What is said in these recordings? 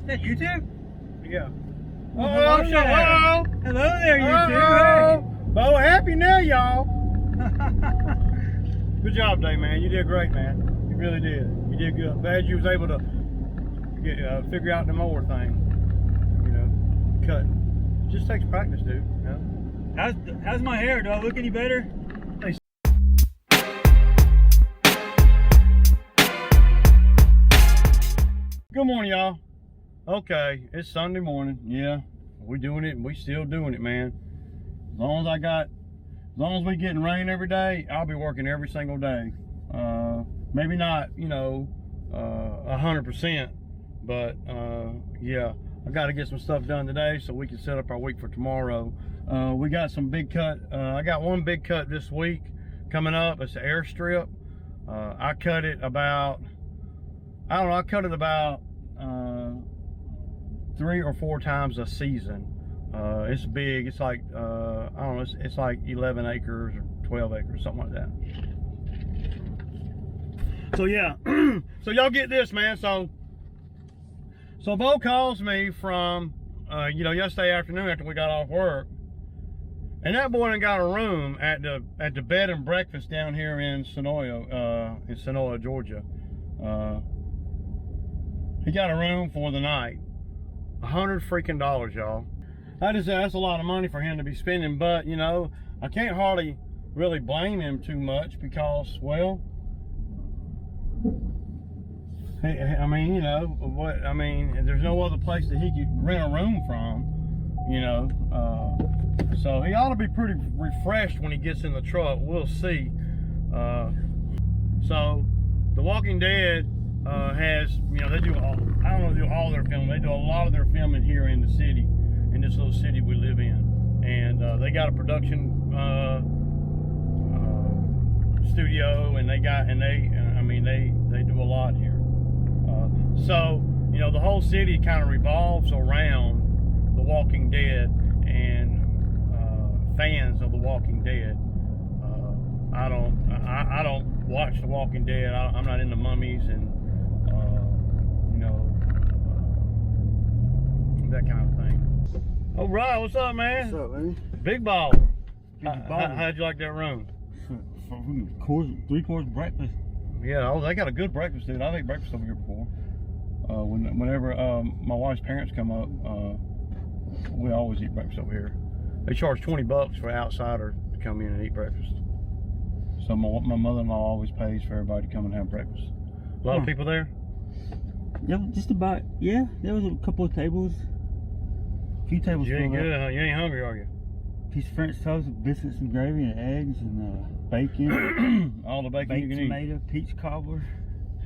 that YouTube? Yeah. Well, hello there, YouTube. Bo, happy new y'all. Good job, Dave, man. You did great, man. You really did. You did good. Glad you was able to get, figure out the mower thing. You know, cutting. It just takes practice, dude. You know? How's my hair? Do I look any better? Good morning, y'all. Okay, it's Sunday morning. Yeah, we're doing it, and we still doing it, man. As long as we getting rain every day, I'll be working every single day. Maybe not, you know, 100%, but yeah, I got to get some stuff done today so we can set up our week for tomorrow. We got some big cut. I got one big cut this week coming up. It's an airstrip. I cut it about, I don't know, I cut it about 3 or 4 times a season. It's big. It's like I don't know. It's like 11 acres or 12 acres, something like that. So yeah. So y'all get this, man. So Bo calls me from you know, yesterday afternoon after we got off work, and that boy done got a room at the bed and breakfast down here in Senoia, Georgia. He got a room for the night. $100 freaking, y'all. That's a lot of money for him to be spending, but you know, I can't hardly really blame him too much because, well, I mean, you know, what I mean, there's no other place that he could rent a room from, you know. So he ought to be pretty refreshed when he gets in the truck. We'll see. So The Walking Dead has, you know, they do all, I don't know if they do all their filming. They do a lot of their filming here in the city, in this little city we live in. And they got a production studio, and they do a lot here. So, you know, the whole city kind of revolves around The Walking Dead and fans of The Walking Dead. I don't watch The Walking Dead. I'm not into mummies and that kind of thing. Oh, Ryan, what's up, man? What's up, man? Big baller. How'd you like that room? 3-course breakfast. Yeah, they got a good breakfast, dude. I've ate breakfast over here before. Whenever my wife's parents come up, we always eat breakfast over here. They charge $20 for an outsider to come in and eat breakfast. So my mother-in-law always pays for everybody to come and have breakfast. A lot of people there? Yeah, just about. Yeah, there was a couple of tables. A few tables. You ain't good, huh? You ain't hungry, are you? Piece of French toast with biscuits and gravy and eggs and bacon. All the bacon you can tomato, eat. peach cobbler.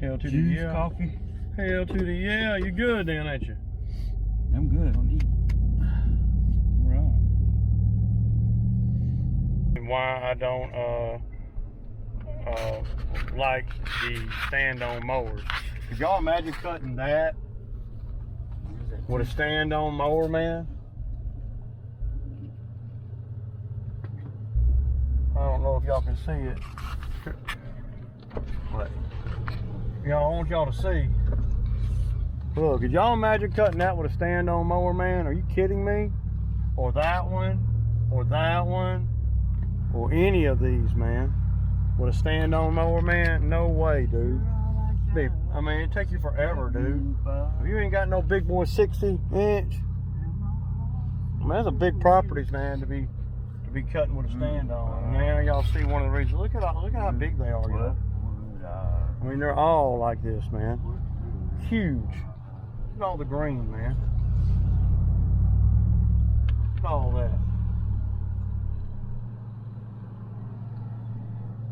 Hell to juice, the yeah. coffee. Hell to the yeah. You good then, ain't you? I'm good. I don't eat. Right. And why I don't like the stand-on mowers. Could y'all imagine cutting that with a stand-on mower, man? I don't know if y'all can see it. What? Y'all, I want y'all to see. Look, could y'all imagine cutting that with a stand-on mower, man? Are you kidding me? Or that one, or that one, or any of these, man. With a stand-on mower, man? No way, dude. I mean, it'd take you forever, dude. If you ain't got no big boy 60-inch, I mean, that's a big properties, man, to be cutting with a stand-on. And now y'all see one of the reasons. Look at how big they are, y'all. I mean, they're all like this, man. Huge. Look at all the green, man. Look at all that.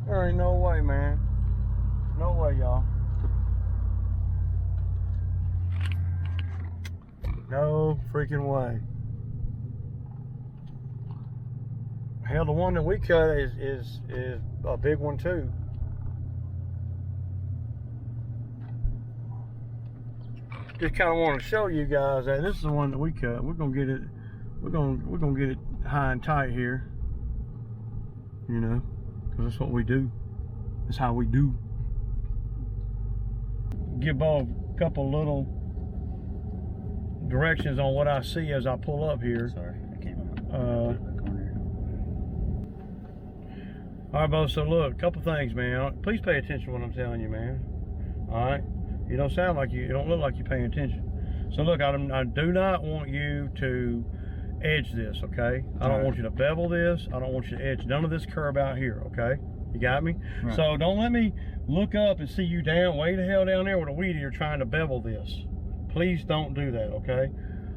There ain't no way, man. No way, y'all. No freaking way. Hell, the one that we cut is a big one too. Just kind of want to show you guys that this is the one that we cut. We're gonna get it. We're gonna get it high and tight here. You know, because that's what we do. That's how we do. Give Bo a couple little directions on what I see as I pull up here. Sorry, I can't. All right, Bo, so look, a couple things, man. Please pay attention to what I'm telling you, man. All right? You don't sound like you don't look like you're paying attention. So look, I do not want you to edge this, okay? I don't want you to bevel this. I don't want you to edge none of this curb out here, okay? You got me? Right. So don't let me look up and see you down, way the hell down there with a weed eater trying to bevel this. Please don't do that, okay?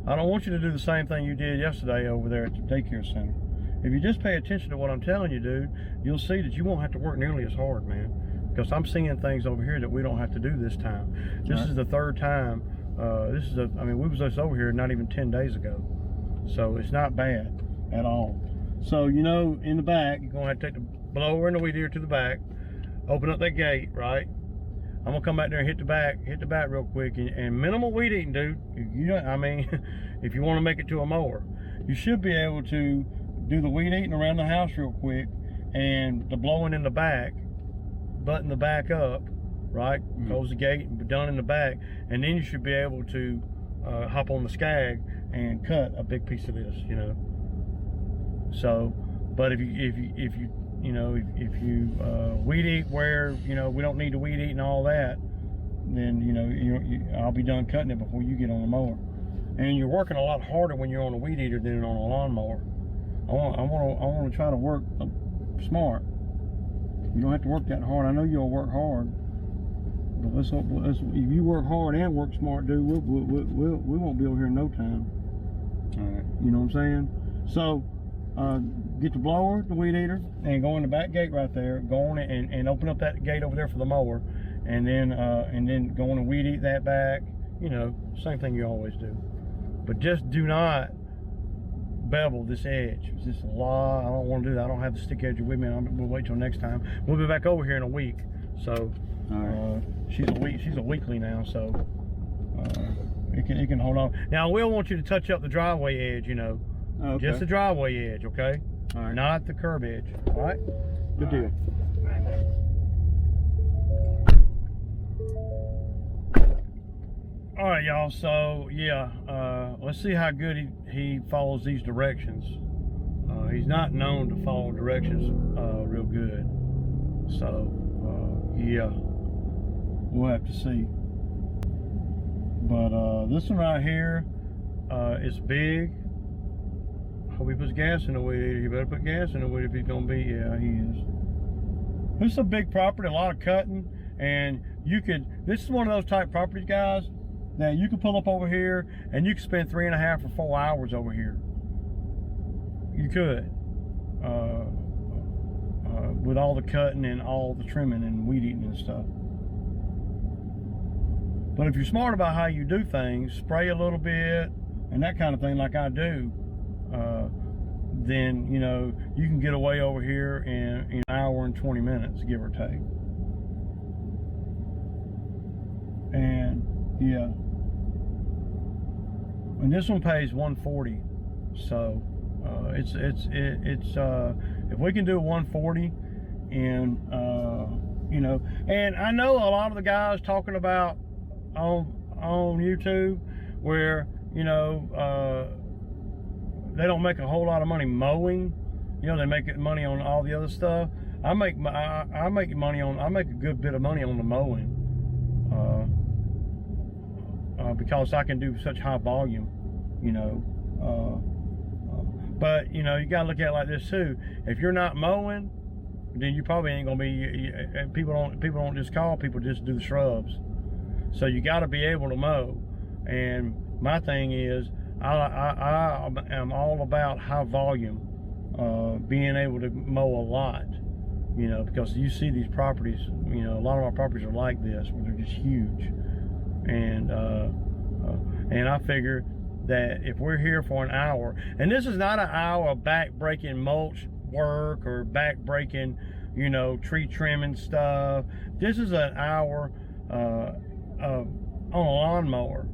I don't want you to do the same thing you did yesterday over there at the daycare center. If you just pay attention to what I'm telling you, dude, you'll see that you won't have to work nearly as hard, man. Because I'm seeing things over here that we don't have to do this time. This is the third time. I mean, we was just over here not even 10 days ago. So it's not bad at all. So, you know, in the back, you're going to have to take the blower and the weed eater to the back, open up that gate, right? I'm going to come back there and hit the back real quick. And minimal weed eating, dude. You know, I mean, if you want to make it to a mower, you should be able to do the weed eating around the house real quick and the blowing in the back, button the back up, right? Close the gate and be done in the back, and then you should be able to hop on the scag and cut a big piece of this, you know. So, but if you weed eat where, you know, we don't need to weed eat and all that, then, you know, I'll be done cutting it before you get on the mower. And you're working a lot harder when you're on a weed eater than on a lawnmower. I want to try to work smart. You don't have to work that hard. I know you'll work hard, but let's if you work hard and work smart, dude, we won't be over here in no time. All right. You know what I'm saying? So, get the blower, the weed eater, and go in the back gate right there. Go on and open up that gate over there for the mower, and then go on and weed eat that back. You know, same thing you always do. But just do not bevel this edge. It's just a lot. I don't want to do that. I don't have the stick edger with me. We'll wait till next time. We'll be back over here in a week. So she's a weekly now, so it can hold on. Now I will want you to touch up the driveway edge, you know. Okay. Just the driveway edge, okay? All right. Not the curb edge. All right? Good deal. All right, y'all, so yeah, let's see how good he follows these directions. He's not known to follow directions real good, so yeah, we'll have to see. But this one right here is big. Hope he puts gas in the weed eater. You better put gas in the weed if he's gonna be. Yeah, he is. This is a big property, a lot of cutting, and this is one of those type properties, guys, that you can pull up over here and you can spend 3.5 or 4 hours over here. You could, with all the cutting and all the trimming and weed eating and stuff. But if you're smart about how you do things, spray a little bit and that kind of thing like I do, then, you know, you can get away over here in an hour and 20 minutes, give or take. And yeah, and this one pays $140, so it's if we can do 140, and you know, and I know a lot of the guys talking about on YouTube where, you know, they don't make a whole lot of money mowing. You know, they make money on all the other stuff. I make a good bit of money on the mowing. Because I can do such high volume, you know. But you know, you gotta look at it like this too. If you're not mowing, then you probably ain't gonna be. People don't just call. People just do the shrubs. So you got to be able to mow. And my thing is, I am all about high volume, being able to mow a lot. You know, because you see these properties. You know, a lot of our properties are like this, where they're just huge. And I figure that if we're here for an hour, and this is not an hour of back-breaking mulch work or back-breaking, you know, tree trimming stuff. This is an hour on a lawnmower.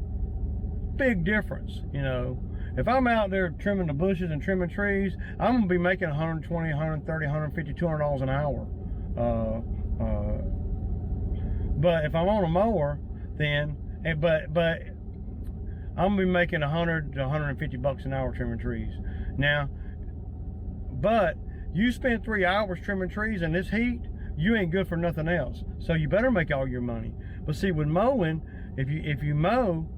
Big difference, you know. If I'm out there trimming the bushes and trimming trees, I'm gonna be making $120, $130, $150, $200 an hour. But if I'm on a mower, then, but I'm gonna be making 100 to 150 bucks an hour trimming trees. Now, but you spend 3 hours trimming trees in this heat, you ain't good for nothing else. So you better make all your money. But see, with mowing, if you mow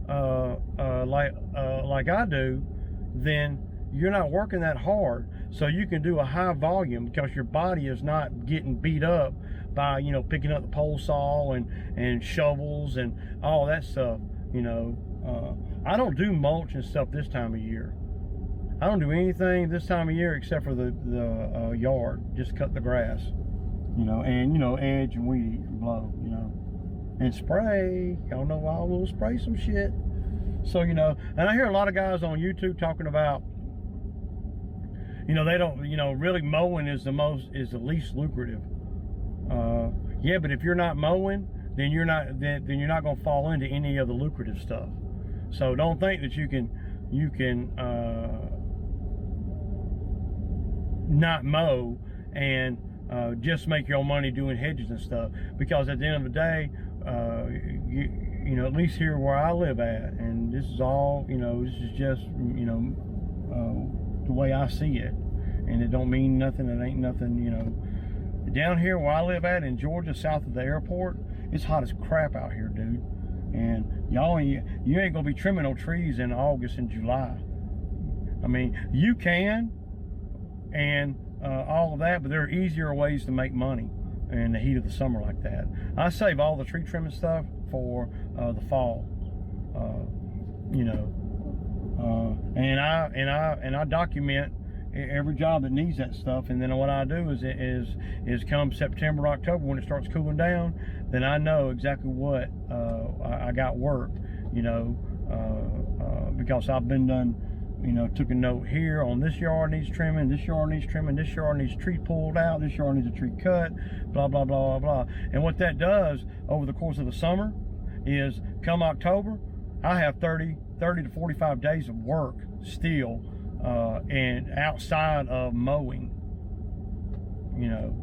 like I do, then you're not working that hard. So you can do a high volume because your body is not getting beat up by, you know, picking up the pole saw and shovels and all that stuff, you know. I don't do mulch and stuff this time of year. I don't do anything this time of year except for the yard. Just cut the grass, you know, and, you know, edge and weed eat and blow, you know, and spray. Y'all know I will spray some shit. So, you know, and I hear a lot of guys on YouTube talking about, you know, they don't, you know, really mowing is the least lucrative. Yeah, but if you're not mowing, then you're not going to fall into any of the lucrative stuff. So don't think that you can not mow and just make your own money doing hedges and stuff, because at the end of the day, you know, at least here where I live at, and this is all, you know, this is just, you know, the way I see it, and it don't mean nothing. It ain't nothing, you know. Down here where I live at in Georgia, south of the airport, it's hot as crap out here, dude. And y'all, you ain't gonna be trimming no trees in August and July. I mean, you can, and all of that, but there are easier ways to make money in the heat of the summer like that. I save all the tree trimming stuff for the fall, you know, and I document every job that needs that stuff. And then what I do is come September, October, when it starts cooling down, then I know exactly what I got work, you know, because I've been done, you know, took a note here on this yard needs trimming, this yard needs trimming, this yard needs a tree pulled out, this yard needs a tree cut, blah, blah, blah, blah, blah. And what that does over the course of the summer is, come October, I have 30 to 45 days of work still, and outside of mowing, you know,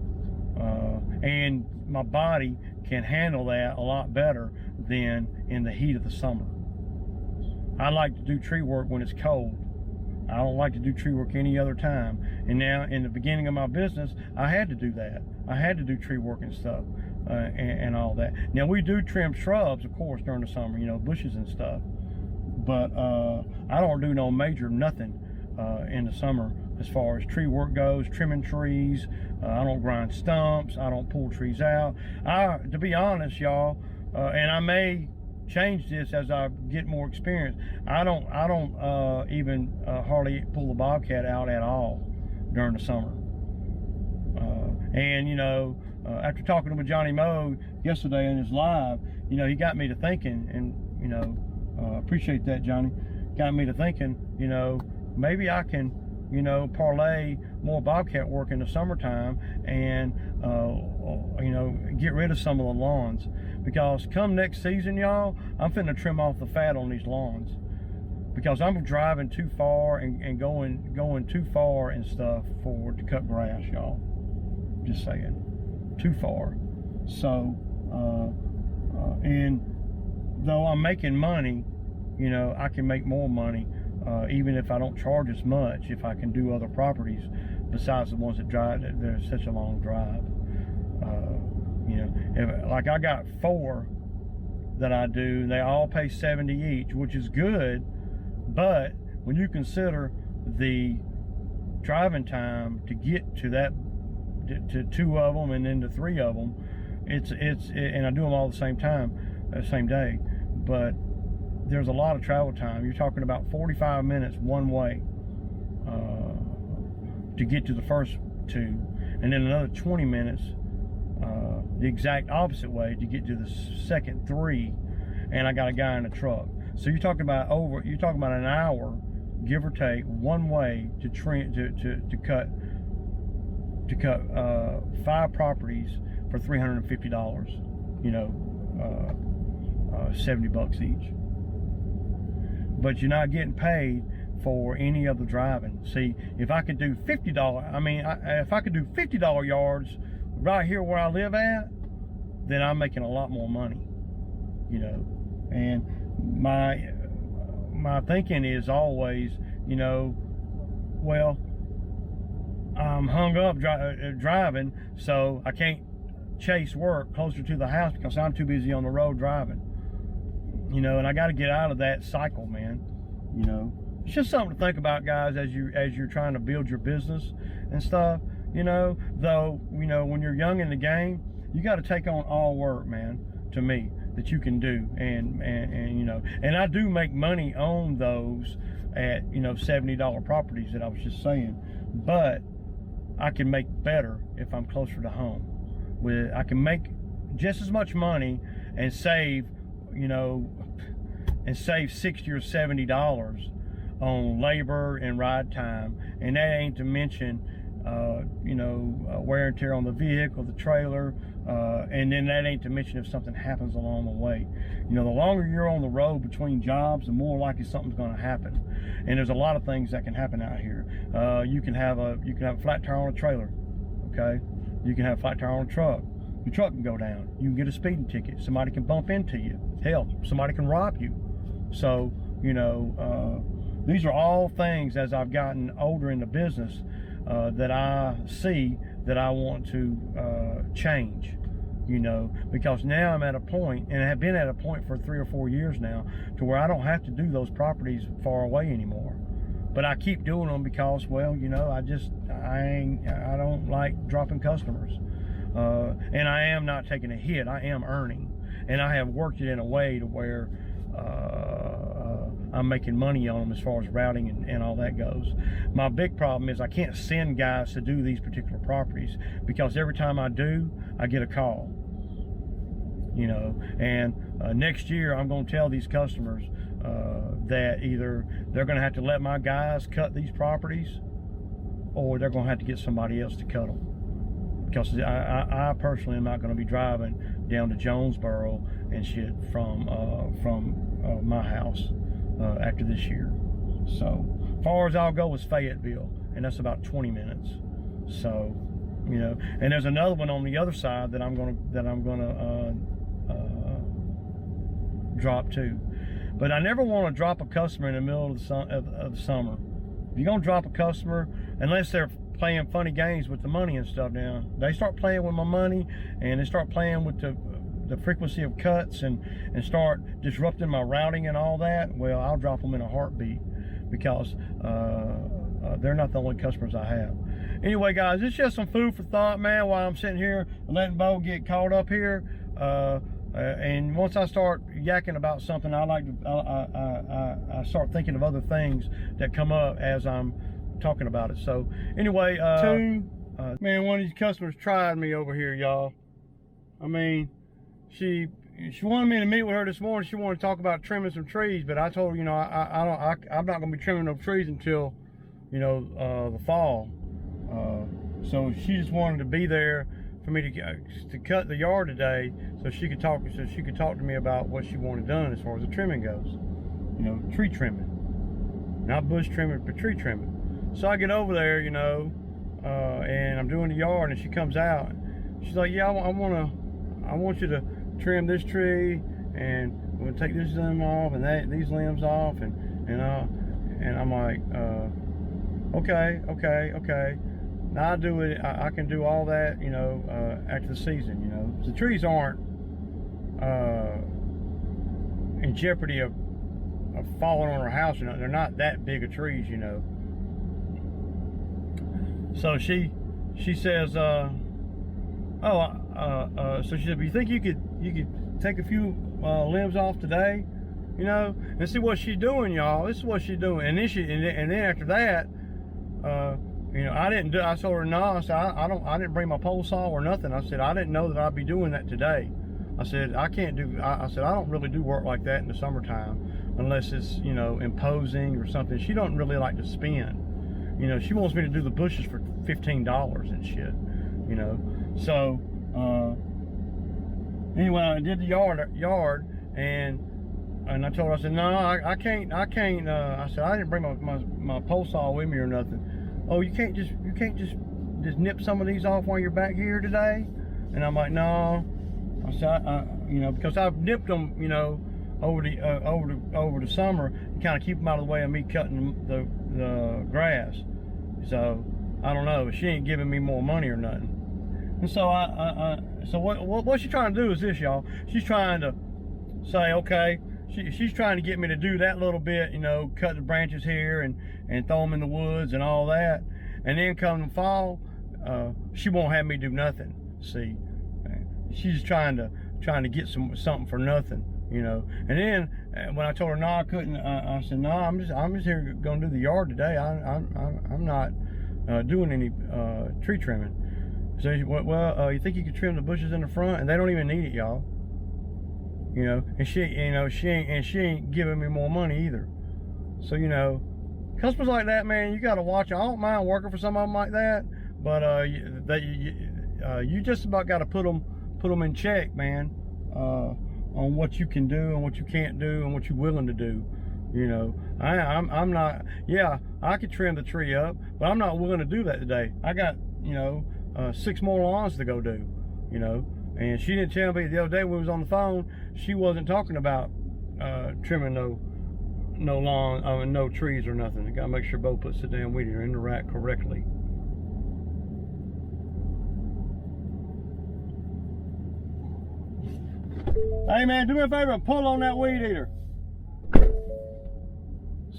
and my body can handle that a lot better than in the heat of the summer. I like to do tree work when it's cold. I don't like to do tree work any other time. And now in the beginning of my business, I had to do that. I had to do tree work and stuff, and all that. Now we do trim shrubs, of course, during the summer, you know, bushes and stuff. But I don't do no major nothing in the summer as far as tree work goes, trimming trees. I don't grind stumps. I don't pull trees out. To be honest, y'all, and I may change this as I get more experience, I don't even hardly pull the bobcat out at all during the summer. And, you know, after talking with Johnny Moe yesterday in his live, you know, he got me to thinking, and, you know, appreciate that, Johnny. Got me to thinking, you know, maybe I can, you know, parlay more bobcat work in the summertime and, you know, get rid of some of the lawns. Because come next season, y'all, I'm finna trim off the fat on these lawns. Because I'm driving too far and going too far and stuff to cut grass, y'all. Just saying, too far. So, and though I'm making money, you know, I can make more money even if I don't charge as much, if I can do other properties besides the ones that there's such a long drive. You know, like I got 4 that I do, and they all pay $70 each, which is good, but when you consider the driving time to get to that, to 2 of them and then to 3 of them, and I do them all the same time, same day, but there's a lot of travel time. You're talking about 45 minutes one way to get to the first 2, and then another 20 minutes the exact opposite way to get to the second 3, and I got a guy in a truck. So you're talking about an hour, give or take, one way to cut 5 properties for $350. You know, 70 bucks each. But you're not getting paid for any of the driving. See, if I could do $50, if I could do $50 yards right here where I live at, then I'm making a lot more money, you know. And my thinking is always, you know, well, I'm hung up driving, so I can't chase work closer to the house because I'm too busy on the road driving. You know, and I got to get out of that cycle, man. You know, it's just something to think about, guys, as you're trying to build your business and stuff. You know, though, you know, when you're young in the game, you got to take on all work, man, to me, that you can do. And you know, and I do make money on those at, you know, $70 properties that I was just saying, but I can make better if I'm closer to home. I can make just as much money and save, you know, and save $60 or $70 on labor and ride time, and that ain't to mention you know, wear and tear on the vehicle, the trailer, and then that ain't to mention if something happens along the way. You know, the longer you're on the road between jobs, the more likely something's going to happen. And there's a lot of things that can happen out here. You can have a flat tire on a trailer, okay? You can have a flat tire on a truck. Your truck can go down. You can get a speeding ticket. Somebody can bump into you. Hell, somebody can rob you. So, you know, these are all things as I've gotten older in the business that I see that I want to change, you know, because now I'm at a point, and I have been at a point for 3 or 4 years now, to where I don't have to do those properties far away anymore. But I keep doing them because, well, you know, I don't like dropping customers. And I am not taking a hit, I am earning. And I have worked it in a way to where I'm making money on them as far as routing and all that goes. My big problem is I can't send guys to do these particular properties because every time I do, I get a call. You know, and next year I'm going to tell these customers that either they're going to have to let my guys cut these properties, or they're going to have to get somebody else to cut them. Because I personally am not going to be driving down to Jonesboro and shit from my house after this year. So far as I'll go is Fayetteville, and that's about 20 minutes. So, you know, and there's another one on the other side that I'm gonna drop to. But I never want to drop a customer in the middle of the summer. If you're gonna drop a customer, unless they're playing funny games with the money and stuff now, they start playing with my money and they start playing with the frequency of cuts and start disrupting my routing and all that, well, I'll drop them in a heartbeat, because they're not the only customers I have. Anyway, guys, it's just some food for thought, man, while I'm sitting here letting Bo get caught up here. And once I start yakking about something, I start thinking of other things that come up as I'm talking about it. So anyway, man, one of these customers tried me over here, y'all. I mean, she wanted me to meet with her this morning. She wanted to talk about trimming some trees, but I told her, you know, I'm not going to be trimming no trees until, you know, the fall. So she just wanted to be there for me to cut the yard today, so she could talk to me about what she wanted done as far as the trimming goes. You know, tree trimming, not bush trimming, but tree trimming. So I get over there, you know, and I'm doing the yard, and she comes out. She's like, "Yeah, I want you to trim this tree, and we'll take this limb off, and these limbs off, and I'm like, okay. Now I do it. I can do all that, you know, after the season. You know, the trees aren't in jeopardy of falling on our house. You know, they're not that big of trees. You know." So she says, so she said, "You think you could take a few limbs off today, you know?" And see what she's doing, y'all. This is what she's doing. And then after that, you know, I told her no. I said, I didn't bring my pole saw or nothing. I said, I didn't know that I'd be doing that today. I said, I said, I don't really do work like that in the summertime unless it's, you know, imposing or something. She don't really like to spend. You know, she wants me to do the bushes for $15 and shit, you know. So, anyway, I did the yard, and I told her, I said, no, I can't, I said, I didn't bring my pole saw with me or nothing. "Oh, you can't just nip some of these off while you're back here today?" And I'm like, "No." I said, you know, because I've nipped them, you know, over the summer to kind of keep them out of the way of me cutting the grass. So I don't know. She ain't giving me more money or nothing. And so so what she's trying to do is this, y'all. She's trying to say, okay, she's trying to get me to do that little bit, you know, cut the branches here and throw them in the woods and all that. And then come the fall, she won't have me do nothing. See, she's trying to get something for nothing, you know. And then when I told her no, I couldn't, I said no, I'm just here gonna do the yard today. I'm not doing any tree trimming. So well, you think you could trim the bushes in the front? And they don't even need it, y'all. You know, and she ain't giving me more money either. So, you know, customers like that, man, you gotta watch. I don't mind working for some of them like that, but you just about gotta put them in check, man, on what you can do and what you can't do and what you're willing to do. You know, I'm not. Yeah, I could trim the tree up, but I'm not willing to do that today. I got, you know, 6 more lawns to go do. You know, and she didn't tell me the other day when we was on the phone. She wasn't talking about trimming no lawn, no trees or nothing. I gotta make sure Bo puts the damn weed eater in the rack correctly. Hey man, do me a favor and pull on that weed eater.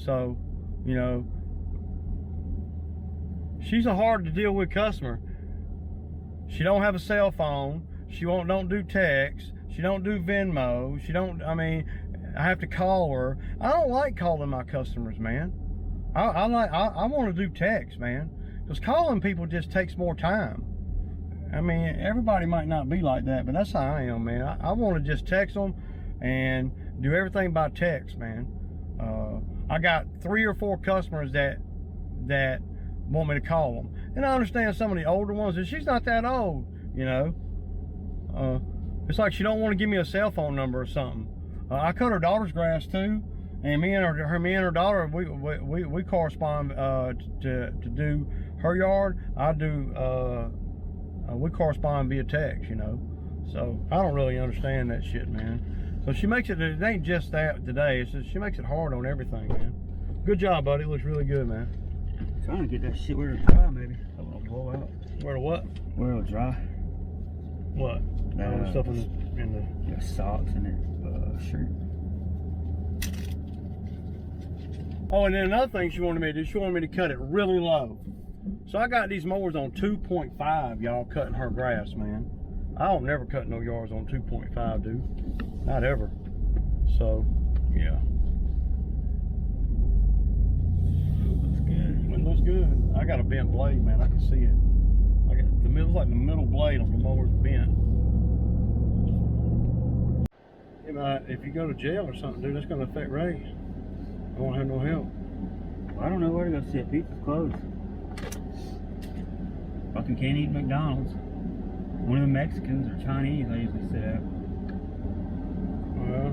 So, you know, she's a hard to deal with customer. She don't have a cell phone. She don't do text. She don't do Venmo. She don't, I mean, I have to call her. I don't like calling my customers, man. I want to do text, man. Because calling people just takes more time. I mean, everybody might not be like that, but that's how I am, man. I want to just text them and do everything by text, man. I got 3 or 4 customers that want me to call them. And I understand some of the older ones, and she's not that old, you know. It's like she don't want to give me a cell phone number or something. I cut her daughter's grass too, and me and her daughter, we correspond to do her yard. I do. We correspond via text, you know. So I don't really understand that shit, man. So she makes it ain't just that today. It's just she makes it hard on everything, man. Good job, buddy. It looks really good, man. Trying to get that shit where it'll dry, maybe. I want to blow out. Where to what? Where it'll dry. What? All the stuff in the socks and their shirt. Oh, and then another thing she wanted me to do, she wanted me to cut it really low. So I got these mowers on 2.5, y'all, cutting her grass, man. I don't never cut no yards on 2.5, dude. Not ever. So, yeah. Looks good. It looks good. I got a bent blade, man. I can see it. I got the middle, like the middle blade on the mower's bent. If you go to jail or something, dude, that's gonna affect Ray. I won't have no help. Well, I don't know where to go sit. Pizza's closed. Fucking can't eat McDonald's. One of the Mexicans or Chinese I usually sit at. Well,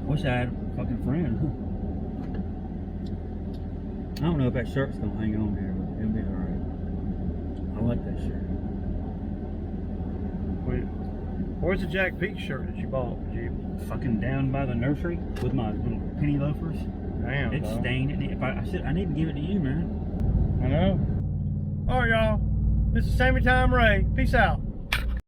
wish I had a fucking friend. I don't know if that shirt's gonna hang on here, but it'll be alright. I like that shirt. wait, where's the Jack Peak shirt that you bought, Jeep? Fucking down by the nursery with my little penny loafers. Damn, It's dog. stained. I need to give it to you, man. I know. All right, y'all. This is Sammy Time Ray. Peace out.